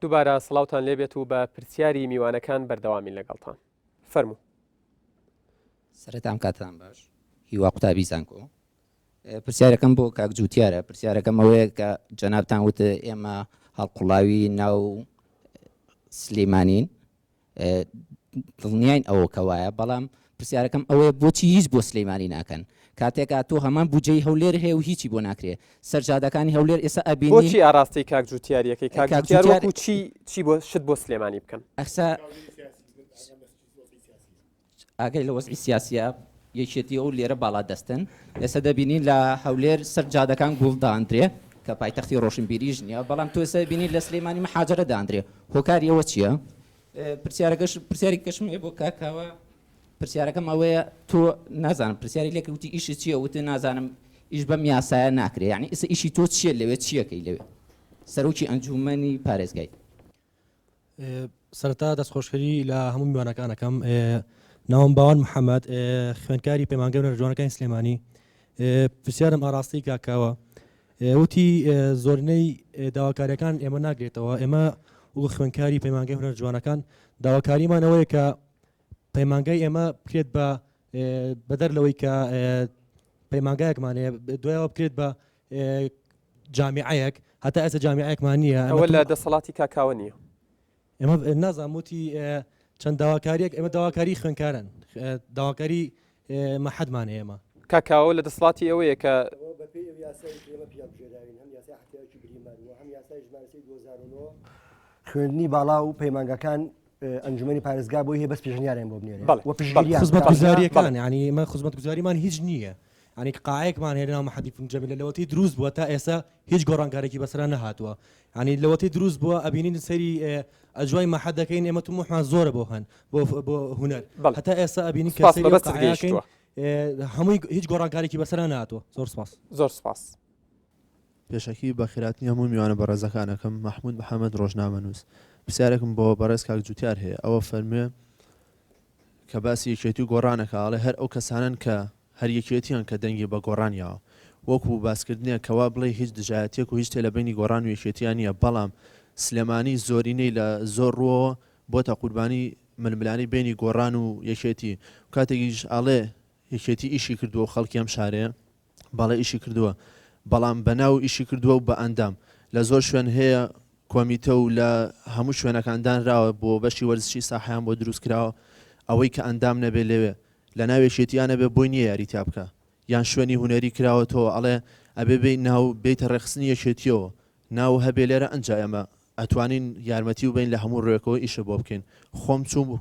دووبارە سڵاوتان لێبێت و بە پرسیاری میوانەکان بەردەوامین لەگەڵتان. فەرموو. سەرەتام کاتتان باش. هیوا قوتابی زانکۆ. پرسیارەکەم بۆ کاک جوتیارە. پرسیارەکەم ئەوەیە کە جەنابتان وتە ئێمە هەڵقوڵاوی ناو سلێمانین دڵنیاین ئەوە کەوایە، بەڵام پرسیارەکەم ئەوەیە بۆچی هیچ بۆ سلێمانی ناکەن کاتێکا تۆ هەمان بودجەی هەولێر هەیە و هیچی بۆ ناکرێ. سەرجادەکانی هەولێر ئێستا ئەبینی بۆچی ئاراستەی کاک جوتیاریەکەی کاک جوتیار وەکو چی بۆ شت بۆ سلێمانی بکەن؟ ئەسا ئاگەی لە وەزعی سیاسیە یەکێتی ئەو لێرە باڵا دەستن. ئێستا دەبینین لە هەولێر سەرجادەکان گوڵ داندرێ کە پایتەختی ڕۆشنبیریش نییە، بەڵام تۆ ئێستا بینی لە سلێمانی مەحاجرە داندرێ. هۆکاری ئەوە چییە؟ پرسیاری کەشم بۆ کاکاوە. پرسیارەکەم ئەوەیە تۆ نازانم پرسیاری لێکە وتی ئیشت چییە؟ وتە نازانم ئیش بەم یاسایە ناکرێ. یعنی ئێستا ئیشی تۆ چییە لەوێ؟ چیەکەی لەوێ؟ سەرۆکی ئەنجومەنی پارێزگای. سەرەتا دەستخۆشکەری لە هەموو میوانەکانەکەم. ناوم باوان محەممەد، خوێندکاری پەیمانگەی هونەرجوانەکانی سلێمانی. پرسیارم ئاراستی کاکاوە. وتی زۆرینەی داواکاریەکان ئێمە ناگرێتەوە. ئێمە وەکو خوێندکاری پەیمانگەی هونەرجوانەکان داواکاریمان ئەوەیە کە پەیمانگای ئێمە بکرێت بە دەرلەوەی کە پەیمانگایەکمان هەیە، دوایەوە بکرێت بە جامیعەیەک. هەتا ئێستا جامیعەیەکمان نییە. ئەوە لە دەسەڵاتی کاکاوە نییە. ئێمە نازانم وتی چەند داواکاریەک ئێمە داواکاری خوێندکارن، داواکاری مەحەدمان هەیە. ئێمە کاکاوە لە دەسەڵاتی ئەوەیە کە خوێندنی باڵا و پەیمانگەکان ئەنجومەنی پارێزگا بۆی هەیە بەس پێشنیاریان بۆ بنێرێ خزمەتگوزاریەکان. ینی ئێمە خزمەتگوزاریمان هیچ نییە. ینی قاعەیەکمان هەیە ناو مەحەدی فنجەمی لە لەوەتی دروست بووە تا ئێستا هیچ گۆڕانکارێکی بەسەرا نەهاتووە. ینی لەوەتی دروست بووە ئەبینین سەری ئەجوای مەحەد دەکەین ئێمە تومحمان زۆرە بۆ هەن بۆ هونەر. هەتا ئێستا ئەبینی کە سەری هەمووی هیچ گۆڕانکارێکی بەسەرا نهاتووە. زۆر سپاس. زۆر سپاس. پێشەکی بە خیراتنی هەموو میوانە بەڕێزەکانەکەم محمود محەممەد ڕۆژنامەنووس. پرسیارێکم بۆ بەڕێز کاک جوتیار هەیە. ئەوە فەرموێ کە باسی یەکێتی و گۆڕانەکە، ئەڵێ هەر ئەو کەسانن کە هەر یەکێتیان کە دەنگی بە گۆڕانیەوە، وەکو باسکردنیە کەوا بڵێ هیچ دژایەتێک و هیچ تێ لە بینی گۆڕان و یەکێتیان نییە، بەڵام سلێمانی زۆرینەی لە زۆر ڕووەوە بۆتە قوربانی ململانی بینی گۆڕان و یەکێتی. کاتێکیش ئاڵێ یەکێتی ئیشی کردووە و خەڵکی ئەم شارەیە باڵێ ئیشی کردووە، بەڵام بەناو ئیشی کردووە و بە ئەندام لە زۆر شوێن هەیە کۆمیتە و لە هەموو شوێنەکاندانراوە بۆ بەشی وەرزشی ساحیان بۆ دروست کراوە. ئەوەی کە ئەندام نەبێ لەوێ لە ناوێشێتیان نەبێ بۆی نییە یاریتا بکە، یان شوێنی هونەری کراوەتەوە ئەڵێ ئەبێ بێ ناو بێتە ڕێخستنی یەکێتیەوە ناو هەبێ لێرە ئەنجا ئێمە ئەتوانین یارمەتی و بین لە هەموو ڕێکەوە ئیشە بۆ بکەین. خۆم چوو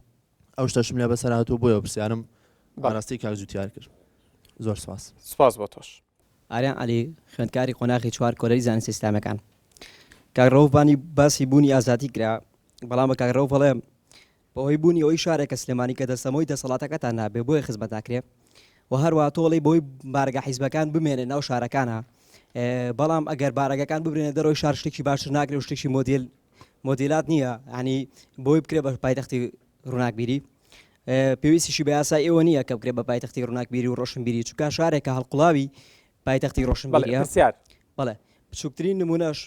ئەو شتەشم لە بەسەر هاتووە بۆیەوە پرسیارم بەڕاستی کاک جوتیار کرد. زۆر سپاس. سپاس بۆ تۆش. ئاریان عەلی، خوێندکاری قۆناغی چوار کۆلەری زانستی ئیسلامەکان. کاک رەئوفبانی باسی بوونی ئازادی کرا، بەڵام بە کاک رەئوف بەڵێ بەهۆی بوونی ئەوەی شارێکە سلێمانی کە دەستەمەوەی دەسەڵاتەکەتان نابێ بۆیە خزمەت ناکرێ و هەروە تۆڵی بۆی بارگە حیزبەکان بمێنێ ناو شارەکانە، بەڵام ئەگەر بارگەکان ببرێنە دەرەوەی شار شتێکی باشتر ناکرێت و شتێکی مۆدیلات نییە، ینی بۆی بکرێ بە پایتەختی ڕووناکبیری. پێویستیشی بە یاسای ئێوە نییە کە بکرێت بە پایتەختی ڕووناکبیری و ڕۆشنبیری، چونکە شارێکە هەڵقوڵاوی پایتەختی ڕۆشنبیریە. بەڵێ بچووکترین نمونەش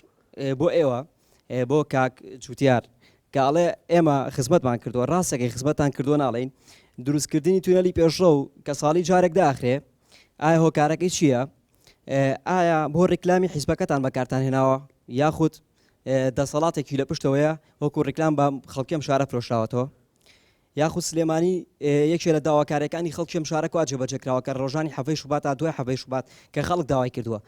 بۆ ئێوە بۆ کاک جوتیار کە ئەڵێ ئێمە خزمەتمان کردووە، ڕاستەکەی خزمەتان کردووە ناڵێن، دروستکردنی تونەلی پێشڕە و کە ساڵی جارێک داخرێ، ئایا هۆکارەکەی چییە؟ ئایا بۆ ڕێکلامی حیزبەکەتان بەکارتان هێناوە یاخود دەسەڵاتێکی لە پشتەوەیە وەکو ڕێکلام بە خەڵکیم شارە فرۆشراوەتەوە؟ یاخود سلێمانی یەکێ لە داواکارەکانی خەڵکیم شارە وا جێبەجێکراوە کە ڕۆژانی حەڤەی شوبات تا دوای حەڤەی شوبات کە خەڵک داوای کردووە،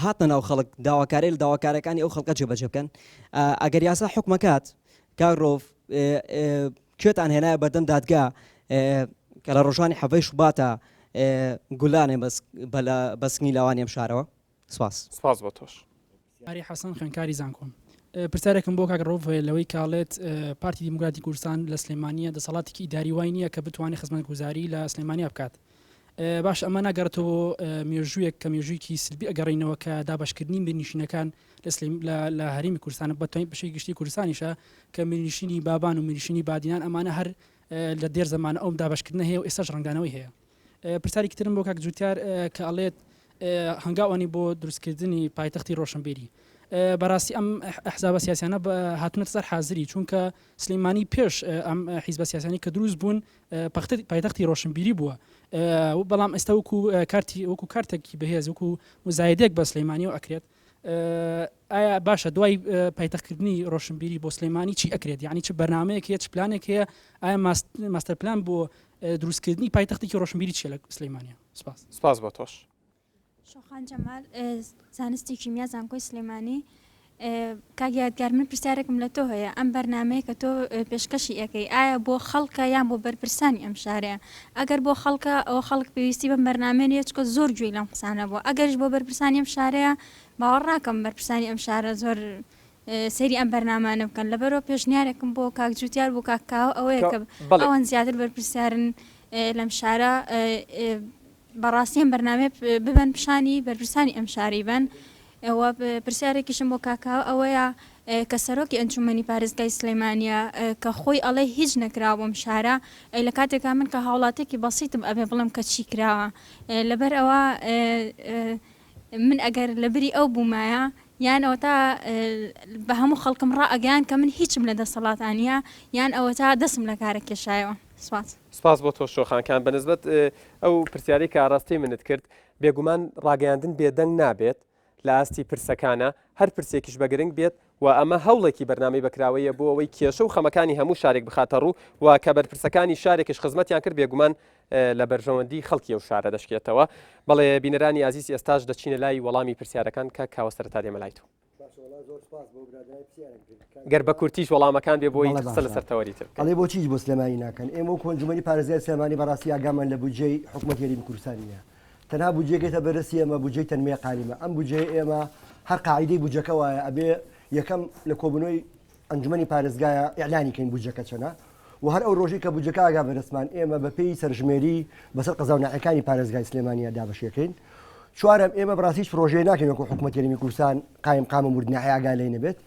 هاتنە ناو خەڵک داواکاری لە داواکارەکانی ئەو خەڵکە جێبەجێ بکەن. ئەگەر یاسا حکومەکات کاک رەئوف کوێتان هێنایە بەردەم دادگا کە لە ڕۆژانی حەڤەی شوباتە گولانێ بەسنگی لاوانی ئەم شارەوە؟ سپاس. سپاس بۆ تۆش. ئاری حەسەن خوێندکاری زانکۆم. پرسیارێکم بۆ کاک رەئوف لەوەی کاڵێت پارتی دیموکراتی کوردستان لە سلێمانیە دەسەڵاتێکی ئیداری وای نییە کە بتوانێت خزمەتگوزاری لە سلێمانیا بکات. باش ئەمە ناگەڕێتەوە مێژوویەک کە مێژوویەکی سلبی ئەگەڕینەوە کە دابشکردنی مێرنشینەکان لە هەرێمی کوردستانە بەتوانین بەشەی گشتی کوردستانیشە کە مێرنشینی بابان و مێرنشینی بادینان ئەمانە هەر لە دێر زەمانە ئەوم دابشکردنە هەیە و ئێستاش ڕەنگدانەوەی هەیە. پرسیارێکی ترم بۆ کاک جوتیار کە ئەڵێت هەنگاوانی بۆ دروستکردنی پایتەختی ڕۆشنبیری بەڕاستی ئەم ئەحزابە سیاسیانە هاتوونەتە سەر حازری چونکە سلێمانی پێش ئەم حیزبە سیاسیانی کە دروست بوون پایتەختی ڕۆشنبیری بووە بەڵام ئێستا وەکو کارتێکی بەهێز وەکو مزایدێک بە سلێمانیەوە ئەکرێت ئایا باشە دوای پایتەختکردنی ڕۆشنبیری بۆ سلێمانی چی ئەکرێت یعنی چ بەرنامەیەک هەیە چ پلانێک هەیە ئایا ماستەر پلان بۆ دروستکردنی پایتەختێکی ڕۆشنبیری چیە لە سلێمانیە سپاس بۆ تۆش شۆخان جەمال زانستی کیمیا زانکۆی سلێمانی کاگیادگار من پرسیارێکم لە تۆ هەیە ئەم بەرنامەیە کە تۆ پێشکەشی ئەەکەی ئایا بۆ خەڵکە یان بۆ بەرپرسانی ئەم شارەیە ئەگەر بۆ خەڵکە ئەوە خەڵک پێویستی بەم بەرنامەیە چکە زۆر گوێی لەم قسانە بووە ئەگەرش بۆ بەرپرسانی ئەم شارەیە باوەڕ ناکەم بەرپرسانی ئەم شارە زۆر سەیری ئەم بەرنامانە بکەن لەبەرەوە پێشنیارێکم بۆ کاک جوتیار بۆ کاکاوە ئەوەیە کە ئەوەن زیاتر بەرپرسیارن لەم شارە بەڕاستیان بەرنامێ ببەن پیشانی بەرپرسانی ئەم شاری بن ئەوە پرسیارێکیشم بۆ کاکاوە ئەوەیە کە سەرۆکی ئەنجومەنی پارێزگای سلێمانیە کە خۆی ئەڵێ هیچ نەکراوە بۆم شارە لە کاتێکا من کە هاوڵاتێکی بەسیتم ئەبێ بڵم کە چی کراوە لەبەر ئەوە من ئەگەر لەبری ئەو بوومایە یان ئەوە تا بە هەموو خەڵکم ڕائگەیان کە من هیچم لە دەسەڵاتانیە یان ئەوە تا دەسم لە کارە کێشایەوە سپاس بۆ تۆ شۆخانکان بەنسبەت ئەو پرسیاری کە ئاڕاستی منت کرد بێگومان ڕاگەیاندن بێدەنگ نابێت لە ئاستی پرسەکانە هەر پرسێکیش بەگرنگ بێت و ئەمە هەوڵێکی بەرنامەی بەکراوەیە بۆ ئەوەی کێشە و خەمەکانی هەموو شارێک بخاتە ڕوو و کە بەرپرسەکانی شارێکش خزمەتیان کرد بێگومان لە بەرژەوەندی خەڵکی ئەو شارە دەشکێتەوە بەڵێ بینەرانی عزیز ئێستاش دەچینە لای وەڵامی پرسیارەکان کە کاوە سەرەتا دێمە لای تۆ گەر بە کورتیش وەڵامەکان بێ بۆی قسە لەسەر تەوەریتر ئەڵێ بۆچی بۆ سلێمانی ناکەن ئێمە و ئەنجومەنی پارێزگای سلێمانی بەڕاستی ئاگامان لە بودجەی حکوومەت یاریمی کوردستانیە تەنها بودجێکێتە بەرەسی ئێمە بودجەی تەنمێ قالیمە ئەم بودجەی ئێمە هەر قاعیدەی بودجەکە وایە ئەبێ یەکەم لە کۆبنەوەی ئەنجومەنی پارێزگایە ئیعلانی کەین بودجەکە چەنە و هەر ئەو ڕۆژی کە بودجەکە ئاگا بەرەسمان ئێمە بە پێی سەرژمێری بەسەر قەزاوناحەکانی پارێزگای سلێمانیە دابەشەکەین چوارەم ئێمە بەڕاستیش پرۆژەیە ناکەین وەکو حکوومەت یاریمی کوردستان قایم قامە مردناحی ئاگا لێ نەبێت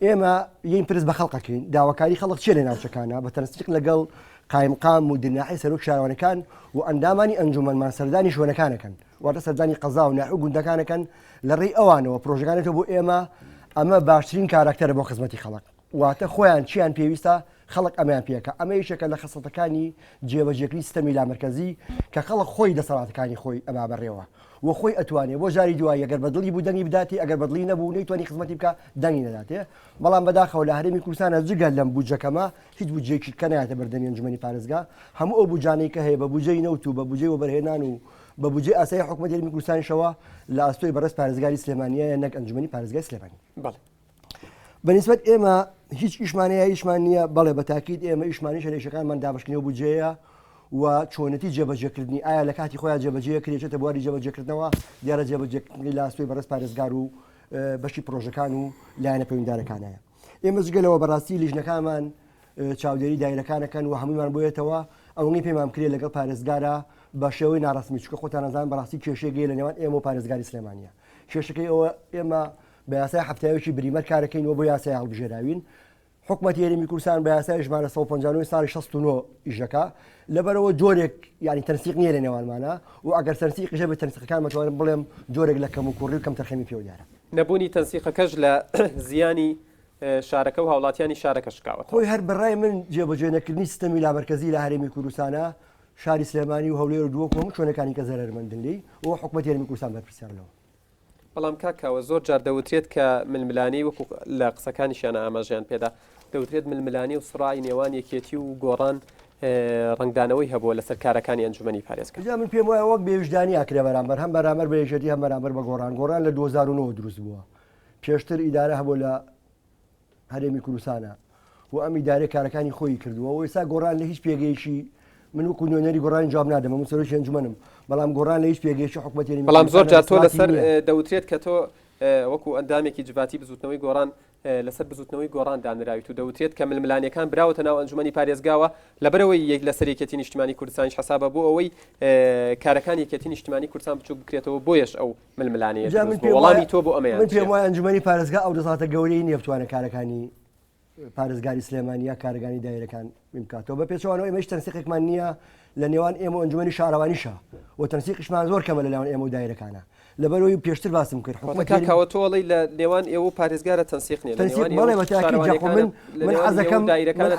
ئێمە یین پرس بە خەڵقەکەین داواکاری خەڵک چێ لە ناوچەکانە بە تەنسیق لەگەڵ قایم قام و دناحی سەرۆک شارەوانەکان و ئەندامانی ئەنجومەنمان سەردانی شوێنەکانەکەن واتە سەردانی قەزا و ناحوو گوندەکانەکەن لە ڕێی ئەوانەوە پرۆژەکانێتەوە بۆ ئێمە ئەمە باشترین کاراکتەرە بۆ خزمەتی خەڵک واتە خۆیان چیان پێویستە خەڵک ئەمیان پێکە ئەمە یەکێکە لە خەسەتەکانی جێبەجێکردنی سیستەمی لامەرکەزی کە خەڵک خۆی دەسەڵاتەکانی خۆی ئەما بەڕێوە و خۆی ئەتوانێت بۆ جاری دوای ئەگەر بەدڵی بوو دەنگی بداتی ئەگەر بەدڵی نەبوو نەیتوانی خزمەتی بکە دەنگی نەداتێ بەڵام بەداخەوە لە هەرێمی کوردستانە جگە لەم بودجەکەمە هیچ بودجەیەکی کە نایەتە بەردەمی ئەنجومەنی پارێزگا هەموو ئەو بودجانەی کە هەیە بە بودجەی نەوت و بە بودجەی وەبەرهێنان و بە بودجەی ئاسایی حکوومەت یاریمی کوردستانیشەوە لە ئاستۆی بەڕێز پارێزگاری سلێمانیە نەک ئەنجومەنی پارێزگای سلێمانی بەنسبەت ئێمە هیچ ئیشمانەیە ئیشمان نییە بەڵێ بە تاکید ئێمە ئیشمانی شەرێکەکانمان دابشکردنەوە بودجەیە و چۆنەتی جێبەجێکردنی ئایا لە کاتی خۆیان جێبەجێ کرێتێتە بواری جێبەجێکردنەوە دیارە جێبەجێکردنی لە ئاستۆی بەڕێز پارێزگار و بەشی پرۆژەکان و لایەنە پەیوەنددارەکانەیە ئێمە جگەلەوە بەڕاستی لیژنەکانمان چاودێری دایرەکانەکەن و هەموویمان بۆیەتەوە ئەوەی پێمان کرێ لەگەڵ پارێزگارە بە شێوەی ناڕاستمی چکە خۆتان نەزان بەڕاستی کێشەیەک لە نێوان ئێمە و پارێزگاری سلێمانیە کێشەکەی ئەوە ئێمە بە یاسای هەفتاوێکی بریمەر کارەکەینەوە بۆ یاسای هەڵبژێراوین حکوومەت یاریمی کوردستان بە یاسای ژمارە 159 ساڵی 69 ئیژەکە لەبەرەوە جۆرێک ینی تەنسیق نییە لە نێوانمانە و ئەگەر تەنسیقیشە بە تەنسیقەکان مەتوانم بڵێم جۆرێک لە کەم و کوڕی و کەم تەرخەمی پێ دیارە نەبوونی تەنسیقەکەش لە زیانی شارەکە و هاوڵاتیانی شارەکە شکاوە خۆی هەر بەڕای من جێبەجێ نەکردنی سیستەمی لامەرکەزی لە هەرێمی کوردستانە شاری سلێمانی و هەولێر و دووەک هەموو شوێنەکانی کە زەرمەندن لی و حکوومەت یاریمی کوردستان بەرپرسیارەوە بەڵام کاکاوە زۆر جار دەوترێت کە ململانی وەکو لە قسەکانیشیانە ئاماژیان پێدا دەوترێت ململانی و سڕای نێوان یەکێتی و گۆڕان ڕنگدانەوەی هەبووە لەسەر کارەکانی ئەنجومەنی پارێزگای من پێم وایە وەک بێوجدانی ئاکرێ بەرامبەر هەم بەرامبەر بە یەکێتی هەم بەرامبەر بە گۆڕان لە 2009 دروست بووە پێشتر ئیدارە هەبوو لە هەرێمی کوردستانە و ئەم ئیدارە کارەکانی خۆی کردووە و ئێستا گۆڕان لە هیچ پێگەیشی من وەکو نوێنەری گۆڕانی جواب نادەم من سەرۆکی ئەنجومەنم بەڵام گۆڕان لە هیچ پێگەیشی حکوومەت یاریمی بەڵام زۆر جار تۆ لەسەر دەوترێت کە تۆ وەکو ئەندامێکی جواتی بزوتنەوەی گۆڕان لەسەر بزوتنەوەی گۆڕان دانراویت و دەوترێت کە ململانیەکان براوەتە ناو ئەنجومەنی پارێزگاوە لەبەرەوەی یەک لەسەر یەکێتی نیشتیمانی کوردستانیش حسابە بۆ ئەوەی کارەکانی یەکێتی نیشتیمانی کوردستان بچووک بکرێتەوە بۆیش ئەو ململانەیە وەڵامی تۆ بۆ ئەمەیان من پێم وایە ئەنجومەنی پارێزگا ئەو دەسەڵاتە گەورەی نییە بتوانێت کارەکانی پارێزگاری سلێمانیە کارەکانی دایرەکان بکاتەوە بە پێچەوانەوە ئێمەش تەنسیقێکمان نییە لە نێوان ئێمە ئەنجومەنی شارەوانیشە و تەنسیقیشمان زۆر کەمە لە لەوان ئێمە و دایرەکانە لەبەرەوەی پێشتر باسم کرد کاوەتۆڵی لە نێوان ئێوە پارێزگارە تەنسیق نیە بەڵێ بەتاکی من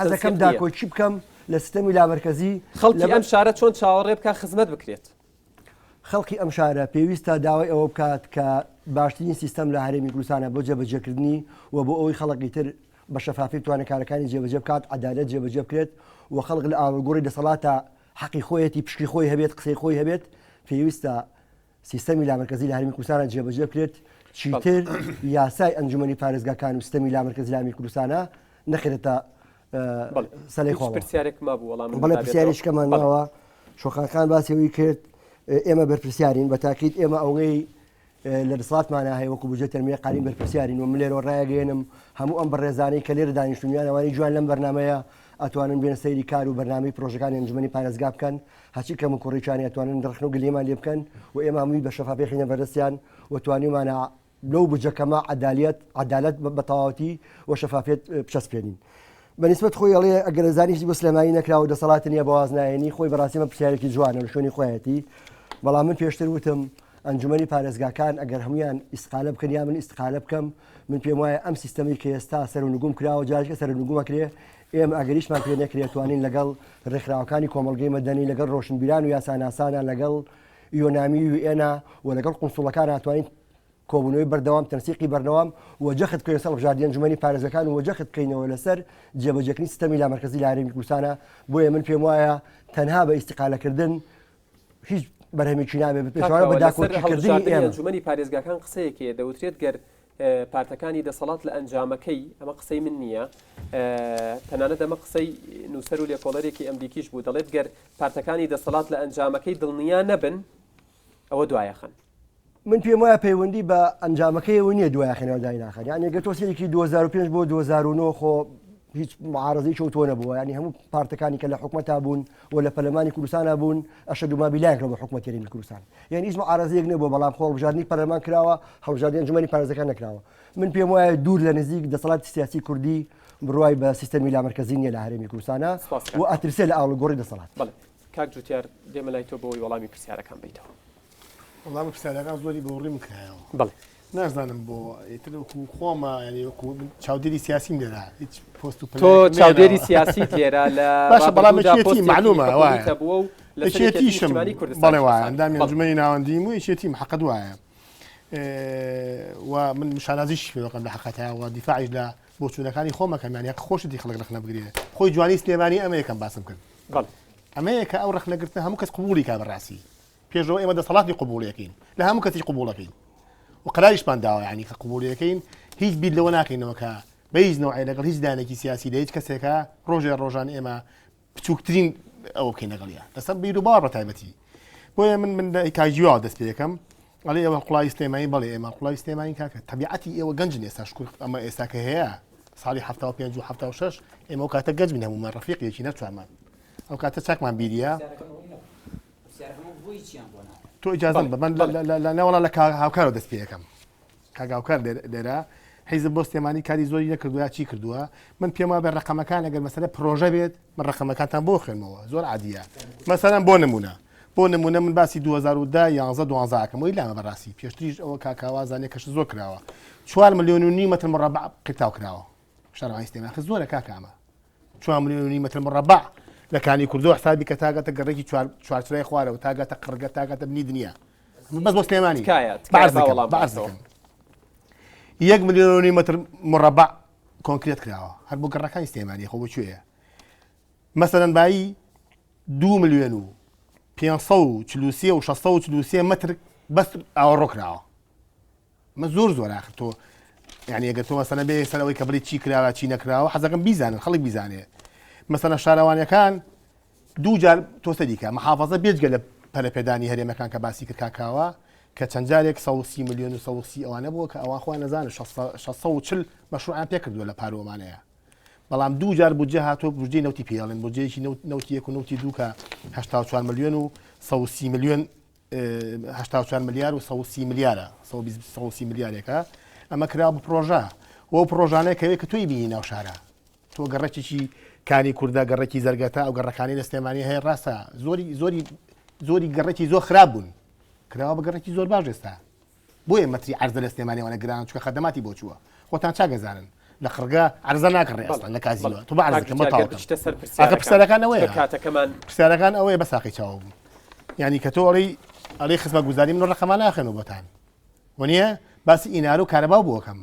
حەزەکەم داکۆچی بکەم لە سیستەمی لامەرکەزی خەڵکی ئەم شارە چۆن چاوەڕێ بکە خزمەت بکرێت خەڵکی ئەم شارە پێویستە داوای ئەوە بکات کە باشترین سیستەم لە هەرێمی کوردستانە بۆ جێبەجێکردنی و بۆ ئەوەی خەڵکی تر بە شەفافی بتوانێت کارەکانی جێبەجێ بکات عەدالەت جێبەجێ بکرێت و خەڵک لە ئاڵگۆڕی دەسەڵاتە حەقی خۆیەتی پشکی خۆی هەبێت قسەی خۆی هەبێت پێویستە سیستەمی لامەرکەزی لە هەرێمی کوردستانە جێبەجێ بکرێت چیتر یاسای ئەنجومەنی پارێزگاکان و سیستەمی لامەرکەزی لە هەرێمی کوردستانە نەخرێتە سەلەی خۆڵ بەڵێ پرسیارێکمان ماوە شۆخانەکان باسیەوەی کرد ئێمە بەرپرسیارین بە تاکید ئێمە ئەوەی لە دەسەڵاتمانە هەیە وەکو بودجێ تەنمێ قالین بەرپرسیارین و من لێرە ڕایەگەێنم هەموو ئەم بەڕێزانەی کە لێرە دانیشتومیانەوانی جوان لەم بەرنمەیە ئەتوانن بێن سەیری کار و بەرنامەی پرۆژەکانی ئەنجومەنی پارێزگا بکەن هەچی کەم و کوڕیچانی ئەتوانن دڕخن و گلێمان لێ بکەن و ئێمە هەمووی بە شەفافی خینە بەرزیان و توانیمانە لەو بودجەکەمە عەدالەت بە تەواوەتی و شەفافیت بچەسپێنین بەنسبەت خۆی ئەڵێ ئەگەر زانیشتی بۆ سلێمانی نەکراوە دەسەڵات نییە بە وازنایەنی خۆی بەڕاستیمە پرسیارێکی جوانە لە شوێنی خۆیەتی بەڵام من پێشتر وتم ئەنجومەنی پارێزگاکان ئەگەر هەمویان ئیستقالە بکەن یا من ئیستقالە بکەم من پێم وایە ئەم سیستەمی کە ئێستا سەر و نگوم کراوە جارێکە سەر و نگومەکرێ ئێمە ئەگەریشمان پێ نەکرێتوانین لەگەڵ ڕێکخراوەکانی کۆمەڵگەی مەدەنی لەگەڵ ڕۆشنبیران و یاساناسانە لەگەڵ یۆنامی و ئێنا و لەگەڵ قونسوڵەکان هاتوانین کۆبوونەوەی بەردەوام تەنسیقی بەردەوام وەجەخت بکەین سەڵ بژاردی ئەنجومەنی پارێزەکان و وەجەخت بکەینەوە لەسەر جێبەجێکردنی سیستەمی لامەرکەزی لە هەرێمی کوردستانە بۆیە من پێم وایە تەنها بە ئیستیقالەکردن هیچ بەرهەمێکی نابێت پێشوانە بە داکۆچیکردنی ئێمە ئەنجومەنی پارێزگاکان قسەیەکەیە دەوترێت گەر پارتەکانی دەسەڵات لە ئەنجامەکەی ئەمە قسەی من نییە تەنانەت ئەمە قسەی نوسەر و لێکۆڵەرێکی ئەمریکیش بوو دەڵێت گەر پارتەکانی دەسەڵات لە ئەنجامەکەی دڵنیا نەبن ئەوە دوایەخەن من پێم وایە پەیوەندی بە ئەنجامەکەیەوە نییە دوایەخێنەوە دایناخەن یان ئەگەر تۆسێکی 2005 بۆ 2009 خۆ هیچ معارضەی کەوتۆ نەبووە ینی هەموو پارتەکانی کە لە حکومەتا بوون و لە پەرلەمانی کوردستانە بوون ئەشەد و مابیلایەکەوە بە حکومەت هەرێمی کوردستان یعنی هیچ معارضەیەک نەبووە بەڵام هەڵبژاردننی پەرلەمان کراوە هەڵبژاردننی ئەنجومەنی پارێزەکان نەکراوە من پێم وایە دوور لە نزیک دەسەڵاتی سیاسی کوردی بڕوای بە سیستەمی لامەرکەزی نیە لە هەرێمی کوردستانە و ئەترسێ لە ئاڵوگۆڕی دەسەڵات بەڵێ کاک جوتیار دێمە لای تۆ بۆی وەڵامی پرسیارەکان بیتەوە وەڵامی پرسیارەکان زۆری بە وڕی مکرایەوە بەڵێ نازانم بۆ ئێترکو خۆمە ینی وەکو چاودێری سیاسیم لێرا هیچ پۆست و تۆ چاودێری سیاسی لێرە لە باشە بەڵامێتی معلومە بووە و لەشێتیشم بەڵێ وایە ئەندامی ئەنجومەنی ناوەندیم و یەکێتیم حەقت وایە و من مشانازیش پێوەکەم لە حەقەتەیە و دیفاعیش لە بۆچوونەکانی خۆمەکەم یان یەک خۆشتی خەڵک ڕخنە بگرێت خۆی جوانی سلێمانی ئەمە یەکەم باسم کرد ئەمە یەکە ئەو ڕخنەگرتن هەموو کەس قبولی کا بەڕاستی پێشەوە ئێمە دەسەڵاتی قبوڵیەکەین لە هەموو کەسی قبوڵەکەین و قراریشمان داوە ینی کە قبولیەکەین هیچ بیر لەوە ناکەینەوە کە بە هیچ نەوعی لەگەڵ هیچ دانێکی سیاسی لە هیچ کەسێکە ڕۆژان ئێمە بچووکترین ئەوە بکەین لەگەڵیە لەسەر بیر و باوەڕ بە تایبەتی بۆیە من کاژیوا دەست پێ یەکەم ئەڵێ ئێوە قوڵای سلێمانی بەڵێ ئێمە قوڵای سلێمانی کاکە تەبیعەتی ئێوە گەنجن ئێستا شکر ئەمە ئێستا کە هەیە ساڵی 75 و 76 ئێمە ئەو کاتە گەنج بین هەمومان ڕەفیقێکی نەچوارمان ئەو کاتە چاکمان بیریە تۆ ئیجازەم بە من لە ناوەڵا لە هاوکارەوە دەست پێ یەکەم کاگاوکار لێرە حیزب بۆ سلێمانی کاری زۆری نەکردووە چی کردووە من پێم وایە بە ڕقەمەکان ئەگەر مەسەلە پرۆژە بێت من ڕقەمەکانتان بۆ خوێنمەوە زۆر عادیە مەسەلەن بۆ نمونە من باسی 2010 11 12 کەم وی لامە بەڕاستی پێشتریش ئەوە کاکاوازانێ کەش زۆر کراوە 4 ملیۆن و نیم مەتر مربع قرتاو کراوە شارەوانی سلێمانی زۆرە کاکامە 4 ملیۆن و نیم مەتر مربع لەکانی کوردۆ حسابی کە تاگاتە گەڕێکی چوارچرای خوارەوە تاگاتە قڕگە تاگاتە بنی دنیا بەس بۆ سلێمانی بەعرزەکەم 1 ملیۆن و نیم مەتر مربع کۆنکرێت کراوە هەر بۆ گەڕەکانی سلێمانی خۆ بۆکوێیە مەسەلەن بایی 2 ملیۆن و 543 و 643 متر بەس ئاوەڕۆ کراوە مە زۆر ئاخر تۆ یعنی ئەگەر تۆ مەسەلەن بێ سەرەوەی کە بڵێ چی کراوە چی نەکراوە حەزەکەم بیزانن خەڵک بیزانێ مەسەلەن شارەوانیەکان دوو جار تۆسە دیکە مەحافەزە بێجگە لە پەرەپێدانی هەرێمەکان کە باسی کرد کاکاوە کە چەند جارێک 130 ملیۆن و 130 ئەوانە بووە کە ئەوان خۆیان نەزانن 640 مەشروعیان پێ کردووە لە پارۆمانەیە بەڵام دوو جار بودجە هاتۆ بودجەی نەوتی پێڵێن بودجەیەکی نەوتی 1 و نەوتی 2 کە 84 ملیۆن و 130 ملیۆن 84 ملیار و 130 ملیارە 130 ملیارێکە ئەمە کرا بە پرۆژە و پرۆژانەیە کەوێت کە تۆی بینی ناو شارە تۆ گەڕێکێکی کانی کووردە گەڕێکی زەرگەتا ئەو گەڕەکانی لە سلێمانی هەیە ڕاستە زۆری گەڕێکی زۆر خراپ بوون کراوە بە گەڕێکی زۆر باش ئێستا بۆیە مەتری عەرزە لە سلێمانیەوە گران چکە خەدەماتی بۆ چووە خۆتان چاگەزانن لە خڕگا عەرزە ناکڕێ ئەسڵەن لە کازیوە تو بە عەرزەکەم ئەگە پرسیارەکان ئەوەیە بە ساقی چاوە بوو یعنی کە تۆ ئەڵێ خزمە گوزاری من ڕقەمان ناخێنەوە بۆتان وەنیە باسی ئینار و کارەباو بووەکەم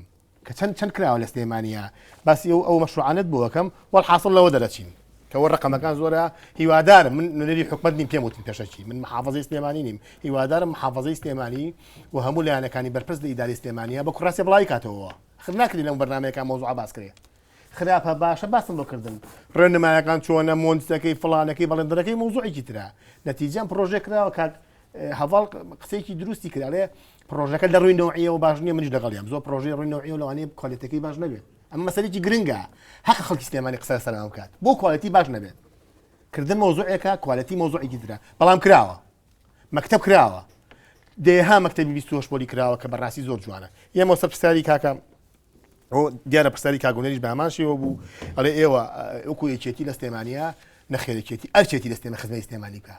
کە چەند کراوە لە سلێمانیە باسی ئەو مەشروعانت بووەکەم وەڵحاصڵ لەوە دەرەچین کەەوە ڕقەمەکان زۆرە هیوادارم من نوێری حکومت نیم پێم وتین پێشەکی من محافظەی سلێمانی نیم هیوادارم محافظەی سلێمانی و هەموو لایەنەکانی بەرپرس لە ئیداری سلێمانیە بە کوڕاستی بڵاوی کاتەوە خر ناکردی لەم بەرنامەیەکان مۆزوع باس کرێ خراپە باشە باسم بۆ کردن ڕێنمایەکان چۆنە مۆنسەکەی فڵانەکەی بەڵێندەرەکەی مۆزوعێکی ترە نەتیجەم پرۆژێ کراوە کات هەڤاڵ قسەیەکی دروستی کراڵێ پرۆژەکە لە ڕووی نەوعیەوە باش نییە منیش لەگەڵیام زۆر پرۆژەی ڕووی نەوعی و لەوانەیە کوالیتەکەی باش نەبێت ئەمە مەسەلێکی گرنگە حەق خەڵکی سلێمانی قسە سەرام بکات بۆ کوالیتی باش نەبێت کردن مۆزوعێکە کوالیتی مۆزوعێکی ترە بەڵام کراوە مەکتەب کراوە دێها مەکتەبی 28 بۆلی کراوە کە بەڕاستی زۆر جوانە ئێمە سەر پرسیاری کاکە دیارە پرسیاری کاگونەریش بە هەمانشیەوە بوو ئەڵێ ئێوە وەکو یەکێتی لە سلێمانیە نەخێرەکێتی ئەرچێتی لە سلێمە خزمەتی سلێمانی بکە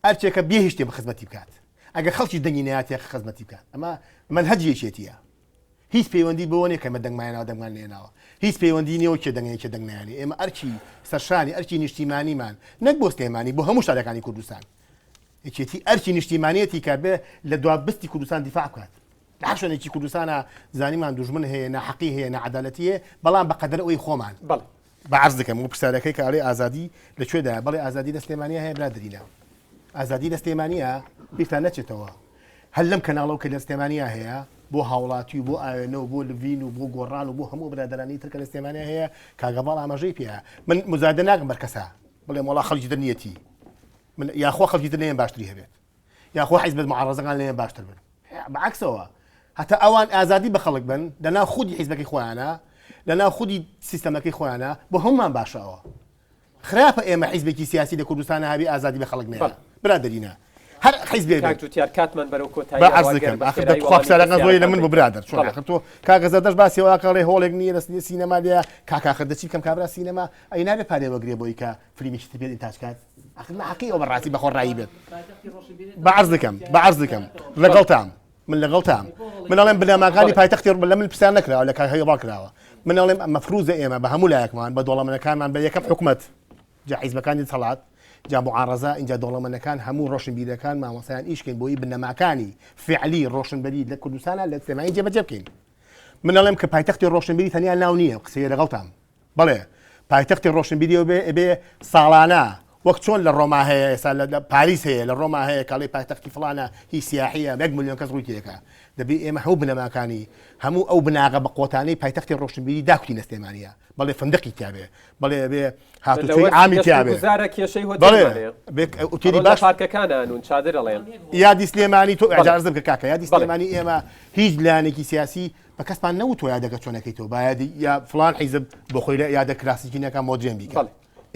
ئەرچێکە بێهێشتێ بە خزمەتی بکات ئەگەر خەڵکی دەنگی نەهاتێ خزمەتی بکات ئەمە منهەج یەکێتیە هیچ پەیوەندی بەوە نیە کە ئێمە دەنگمانەوە دەنگمان لێناوە هیچ پەیوەندی نیەوە کێ دەنگێکە دەنگنیانی ئێمە ئەرچی سەرشانی ئەرچی نیشتیمانیمان نەک بۆ سلێمانی بۆ هەموو شارەکانی کوردستان یەکێتی ئەرچی نیشتیمانیەتی کە بێ لە دوابستی کوردستان دیفاع بکات لە شوێنێکی کوردستانە زانیمان دوژمن هەیە ناحەقی هەیە نەعەدالەتیە بەڵام بەقەدەر ئەوەی خۆمان بە عەرز دەکەم و پرسیارەکەی کە ئەڵێ ئازادی لەکوێدایە بەڵێ ئازادی لە سلێمانیە هەیە برادەرینە ئازادی لە سلێمانیە بیرتان نەچێتەوە هەر لەم کەناڵەوە کە لە سلێمانیە هەیە بۆ هاوڵاتی و بۆ ئاوێنە و بۆ لڤین و بۆ گۆڕان و بۆ هەموو برادەرانی ترکە لە سلێمانیە هەیە کاگەڤاڵ ئاماژەی پێە من مزادە ناکەم بەرکەسا بڵێم وەڵا خەڵکی تر نیەتی من یاخوا خەڵکی تر لێیان باشتری هەبێت یاخوا حیزب معارەزەکان لێیان باشتر بن بەعکسەوە هەتا ئەوان ئازادی بە خەڵک بن لەناو خودی حیزبەکەی خۆیانە لەناو خودی سیستەمەکەی خۆیانە بۆ هەمومان باشەوە خراپە ئێمە حیزبێکی سیاسی لە کوردستانە هەبی ئازادی بە خەڵک نێرە برادەرینە هەر حیزبێک جوتیار کاتمان بەرەو کۆتایی بە عەرز دەکەم ئاخر دەخوابسەرەکان زۆری لە من بۆ برادر چۆن ئاخر تۆ کاگەزە دەش باسی واکەڵێ هۆڵێک نییە لە سینەما لێە کاکاخر دەچی بکەم کابرا سینەما ئەی نابێ پارێ وەگرێ بۆی کە فیلمیشی بێت ئینتاج کات ئاخر حەقی ئەو بەڕاستی بەخۆ ڕایی بێت بە عەرز دەکەم لەگەڵتام من لەگەڵتام من ئەڵێم بنەماکانی پایتەختی لە من پرسیار نەکراوە لە کاک هەیەڵ کراوە من ئەڵێم مەفروزە ئێمە بە هەموو لایەکمان بە دۆڵەمەنەکانمان بە یەکەم حکومەت جا حیزبەکانی دەسەڵات جا معارەزە اینجا دۆڵەمەنەکان هەموو ڕۆشنبیرەکان مامۆستایان ئیشکەین بۆی بنەماکانی فعلی ڕۆشنبەری لە کوردستانە لە سلێمانی جێبەجێ بکەین من ئەڵێم کە پایتەختی ڕۆشنبیری تەنیا ناو نییە قسەیە لەگەڵتام بەڵێ پایتەختی ڕۆشنبیری بێ ساڵانە وەک چۆن لە ڕۆما هەیە ئێستا لە پاریس هەیە لە ڕۆما هەیە کاڵی پایتەختی فڵانە هی سیاحیە 1 ملیۆن کەس ڕووی تێکە دەبێ ئێمە هەموو بنەماکانی هەموو ئەو بناغە بە قۆتانەی پایتەختی ڕۆشنبیری داکوتی لە سلێمانیە بەڵێ فندقی تیابێ بڵێ بێ هاتوچۆی عامی تیابێ ئوتێلی باش پارکەکانە چادر ئەڵێن یادی سلێمانی تۆ ئەجازە بکە کاکە یادی سلێمانی ئێمە هیچ لایەنێکی سیاسی بە کەسمان نەوتۆ یادەکە چۆنەکەی تۆ باید یا فلان حیزب بۆ خۆی لە یادە کراسیکینەکە مۆدرێن بیکە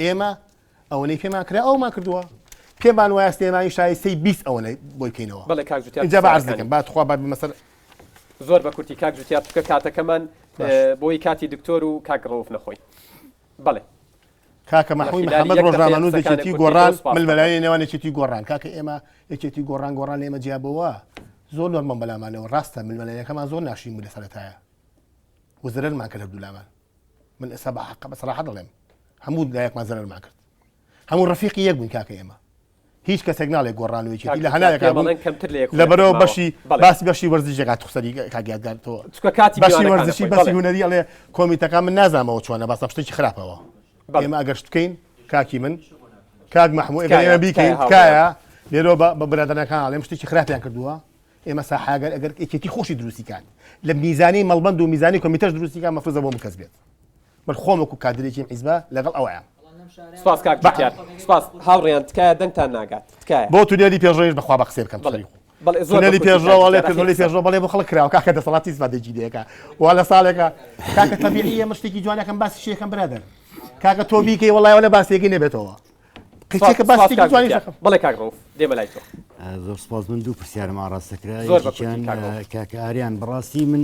ئێمە ئەوەی پێمان کرا ئەومان کردووە پێمان وایە سلێمانی شایستەی 20 ئەوەی بۆی بکەینەوە بەڵێ کاک جوتیار اینجا بە عەرز دەکەم باتخوا بعد مەسەر زۆر بە کورتی کاک جوتیار بکە کاتەکەمان بۆی کاتی دکتۆر و کاک رەئوف نەخۆی بەڵێ کاکە مەحموود محەممەد ڕۆژنامەنووس یەکێتی گۆڕان ملمەلای نێوان یەکێتی گۆڕان کاکە ئێمە یەکێتی گۆڕان لێمە جیابەوە زۆر نۆرمەم بەلامانەوە ڕاستە ملمەلایەکەمان زۆر ناشین بوو لە سەرەتایە وزەرەرمان کرد هەردوولامان من ئێستا بە حەق بە سەراحەت دەڵێم هەموو لایەکمان زەرەرمان کرد هەموو ڕەفیقی یەک بوون کاکە ئێمە هیچ کەسێک ناڵێ گۆڕانوێکی لە هەنایەکە لەبەرەوە باسی بەشی وەرزشێکات توخسەری کاگیادگار تۆ بەشی وەرزشی بەسی هونەری ئەڵێ کۆمیتەکان من نازانمەوە چۆنە باسە شتێکی خراپەوە ئێمە ئەگەر شت بکەین کاکی من کاک مەحموود ئێمە بیکەین تکایە لێرۆ بە برادەرەکان ئەڵێم شتێکی خراپیان کردووە ئێمە ساحاگەر ئەگەر یەکێتی خۆشی دروستی کات لە میزانی مەڵبەند و میزانی کۆمیتەش دروستی کات مەفروزە بۆ من کەس بێت من خۆم وەکو کادرێکی حیزبە لەگەڵ ئەوەیە سپاس کاک جوتیار سپاس هاوڕێیان تکایە دەنگتان ناگات تکایە بۆ تونێلی پێشڕۆیش بەخوا بە قسێ بکەم تونێلی پێشڕۆڵێ تونێلی پێشڕۆ بەڵێ بۆ خەڵک کراوە کاکە دەسەڵاتی سپادێکی دەیەکە وا لە ساڵێکە کاکە تەبیعیە مشتێکی جوانەکەم باسی شێکەم برادەر کاکە تۆ بیکەی وەڵای وەلە باسێکی نەبێتەوە قسێکە باسێکی جوانی بەڵێ کاک رەئوف دێمە لای تۆ زۆر سپاس من دوو پرسیارم ئاڕاستەکرا کاکە ئاریان بەڕاستی من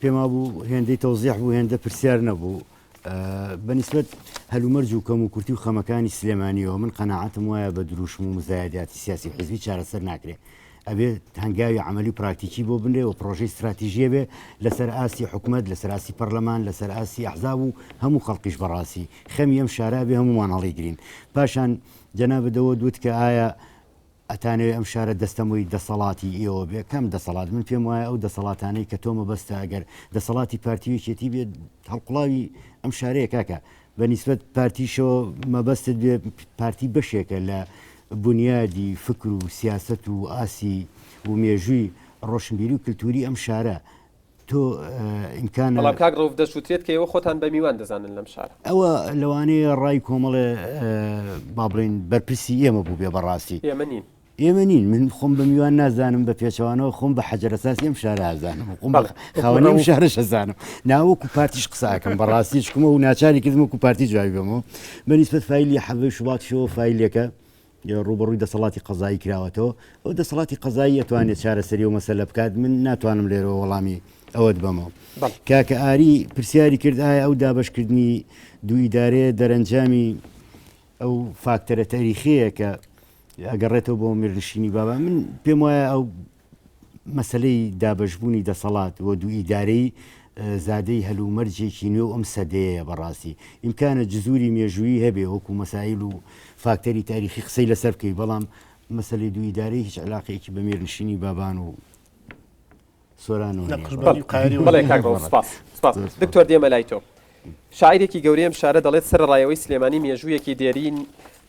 پێما بوو هێندەی تەوزیح بوو هێندە پرسیار نەبوو بەنسبەت هەلومەرج و کەم و کورتی و خەمەکانی سلێمانیەوە من قەناعەتم وایە بە دروشم و مزایداتی سیاسی حزبی چارەسەر ناکرێت ئەبێ هەنگاوی عملی و پراکتیکی بۆ بنرێ و پرۆژەی استراتیژیە بێ لەسەر ئاسی حکومت لەسەر ئاسی پەرلەمان لەسەر ئاسی ئەحزاب و هەموو خەڵکیش بەڕاستی خەمی ئەم شارە بێ هەمومان هەڵیگرین پاشان جەنابەدەوە دوت کە ئایا ئەتانەوێت ئەم شارە دەستەمەوەی دەسەڵاتی ئێوە بێ کەم دەسەڵات من پێم وایە ئەو دەسەڵاتانەی کە تۆمە بەستە ئەگەر دەسەڵاتی پارتیویەتی بێت هەڵقڵاوی ئەم شارەیە کاکە بەنسبەت پارتیشەوە مەبەستت بێ پارتی بەشێکە لە بنیادی فکر و سیاست و ئاسی و مێژووی ڕۆشنبیری و کللتوری ئەم شارە تۆ ئیمکان بەڵام کاک ڕەوف دەشوترێت کە ئێوە خۆتان بە میوان دەزانن لەم شارە ئەوە لەوانەیە ڕای کۆمەڵێ با بڵێن بەرپرسی ئێمە بوو بێ بەڕاستی ئێمە نین من خۆم بە میوان نازانم بە پێچەوانەوە خۆم بە حەجەرەساسی ئەم شارە ئازانم خاوەنی ئەم شارەش ئەزانم ناوەکو پارتیش قساکەم بەڕاستی چکمە و ناچاری کردمەکو پارتی جوابی بەمەوە بەنسبەت فایلی حەڤەی شوڵاتیشەوە فایلێکە ڕوبەڕووی دەسەڵاتی قەزایی کراوەتەوە ئەو دەسەڵاتی قەزایی ئەتوانێت چارەسەری و مەسەلە بکات من ناتوانم لێرەوە وەڵامی ئەوەت بەمەوە کاکە ئاری پرسیاری کرد ئایا ئەو دابشکردنی دوو ئیدارەیە دەرەنجامی ئەو فاکتەرە تاریخەیە کە ئەگەڕێتەوە بۆ میرنشینی بابا من پێم وایە ئەو مەسلەی دابشبوونی دەسەڵات بۆ دوو ئیدارەی زادەی هەلومەرجێکی نوێ ئەم سەدەیە بەڕاستی ئیمکانە جزوری مێژووی هەبێ وەکو مەسایل و فاکتەری تاریخی قسەی لەسەر بکەی بەڵام مەسلەی دوو ئیدارەی هیچ علاقەیەکی بە میرنشینی بابان و سۆران و دکتۆر دێمە لای تۆ شاعیرێکی گەورەیەم شارە دەڵێت سەر ڕایەوەی سلێمانی مێژوویەکی دێرین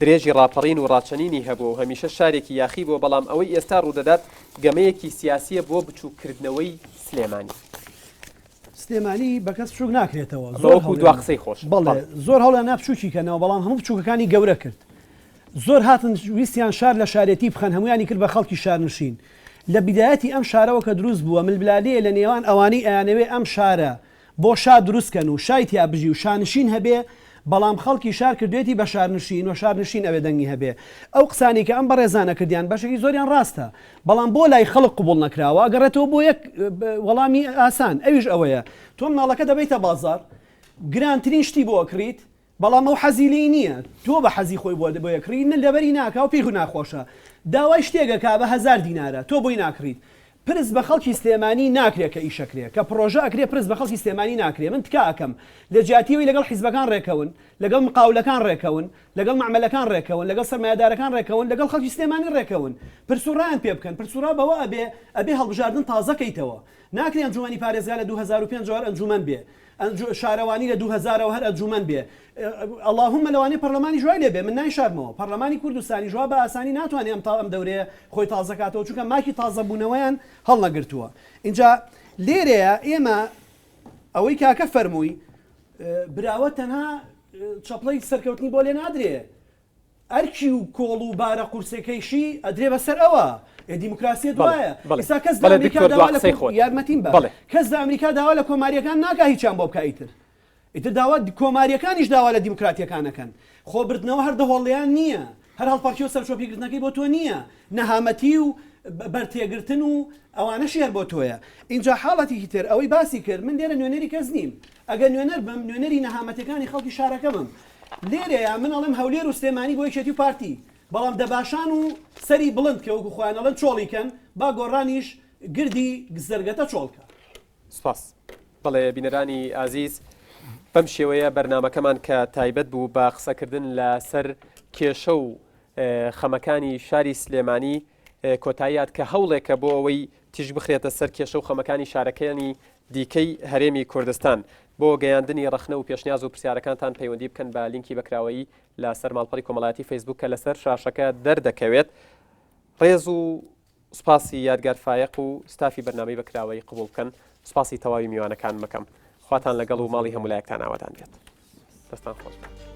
درێژی ڕاپەڕین و ڕاچەنینی هەبوو و هەمیشە شارێکی یاخی بۆ بەڵام ئەوەی ئێستا ڕوودەدات گەمەیەکی سیاسیە بۆ بچووکردنەوەی سلێمانی سلێمانی بە کەس بچووک ناکرێتەوە زۆر دوا قسەی خۆش بەڵێ زۆر هەوڵە نابچووکی کەنەوە بەڵام هەموو بچووکەکانی گەورە کرد زۆر هاتن ویستیان شار لە شارێتی بخەن هەمویانی کرد بە خەڵکی شارنشین لە بیدایەتی ئەم شارەوە کە دروست بووە ملبلادەیە لە نێوان ئەوانەی ئەیانەوێ ئەم شارە بۆ شار دروستکەن و شایتیا بژی و شانشین هەبێ بەڵام خەڵکی شار کردوێتی بە شارنشین و شارنشین ئەوێ دەنگی هەبێ ئەو قسانی کە ئەم بەڕێزانە کردیان بەشێکی زۆریان ڕاستە بەڵام بۆ لای خەڵک قبول نەکراوە گەڕێتەوە بۆ یەک وەڵامی ئاسان ئەویش ئەوەیە تۆ ماڵەکە دەبیتە بازار گرانترین شتی بۆ کڕیت بەڵام ئەو حەزیلی نییە تۆ بە حەزی خۆی بۆ یەکڕی نە لەبەری ناکا و پێی ناخۆشە داوای شتێکەکە بە 1000 دینارە تۆ بۆی ناکریت پرس بە خەڵکی سلێمانی ناکرێت کە ئیشەکرێ کە پرۆژە ئەکرێ پرس بە خەڵکی سلێمانی ناکرێ من تکا ئەەکەم لە جیاتیەوەی لەگەڵ حیزبەکان ڕێکەون لەگەڵ مقاولەکان ڕێکەون لەگەڵ معمەلەکان ڕێکەون لەگەڵ سەرمایه‌دارەکان ڕێکەون لەگەڵ خەڵکی سلێمانی ڕێکەون پرسوڕیان پێ بکەن پرسوڕا بەوە ئەبێ هەڵبژاردن تازەکەیتەوە ناکرێ ئەنجومەنی پارێزگای لە 2005 ئەنجومەن بێ شارەوانی لە 2000 هەر ئەنجومەن بێ اللهم لەوانەیە پەرلەمانی جوای لێ بێ من نایشارمەوە پەرلەمانی کوردستانی جواب بە ئاسانی ناتوانێت ئەم دەورەیە خۆی تازەکاتەوە چونکە ماکی تازەبوونەوەیان هەڵ نەگرتووە اینجا لێرەیە ئێمە ئەوەی کاکە فەرمووی براوە تەنها چەپڵەی سەرکەوتنی بۆ لێ نادرێ ئەرکی و کۆڵ و بارە قورسەکەیشی ئەدرێ بەسەر ئەوە دیموکراسی دوایە ئێستا کەس لە ئەمریکا یارمەتیم بە کەس لە ئەمریکا داوا لە کۆماریەکان ناکا هیچیان بۆ بکە ئیتر داوا کۆماریەکانیش داوا لە دیموکراتیەکانەکەن خۆبردنەوە هەر دەهۆڵیان نییە هەر هەڵپەرکی و سەرچۆپیکردنەکەی بۆ تۆ نییە نەهامەتی و بەرتێگرتن و ئەوانەشی هەر بۆ تۆیە اینجا حاڵەتی تر ئەوەی باسی کرد من لێرە نوێنەری کەس نیم ئەگەر نوێنەر بم نوێنەری نەهامەتەکانی خەڵکی شارەکە بم لێرەیە من ئەڵێم هەولێر و سلێمانی بۆ یەکێتی و پارتی بەڵام دەباشان و سەری بڵند کە وەکو خۆیانەڵەن چۆڵیکەن با گۆڕانیش گردی گزەرگەتە چۆڵکە سپاس بەڵێ بینەرانی ئازیز بەم شێوەیە بەرنامەکەمان کە تایبەت بوو بە قسەکردن لەسەر کێشە و خەمەکانی شاری سلێمانی کۆتاییات کە هەوڵێکە بۆ ئەوەی تیژ بخرێتە سەر کێشە و خەمەکانی شارەکانی دیکەی هەرێمی کوردستان بۆ گەیاندنی ڕەخنە و پێشنیاز و پرسیارەکانتان پەیوەندی بکەن بە لینکی بەکراوەیی لەسەر ماڵپەڕی کۆمەڵایەتی فەیسبوک کە لەسەر شاشەکە دەردەکەوێت ڕێز و سپاسی یادگار فایق و ستافی بەرنامەی بەکراوەیی قبول بکەن سپاسی تەواوی میوانەکان مەکەم خواتان لەگەڵ و ماڵی هەمولایەکتان ئاوادان بێت دەستان خۆش بێت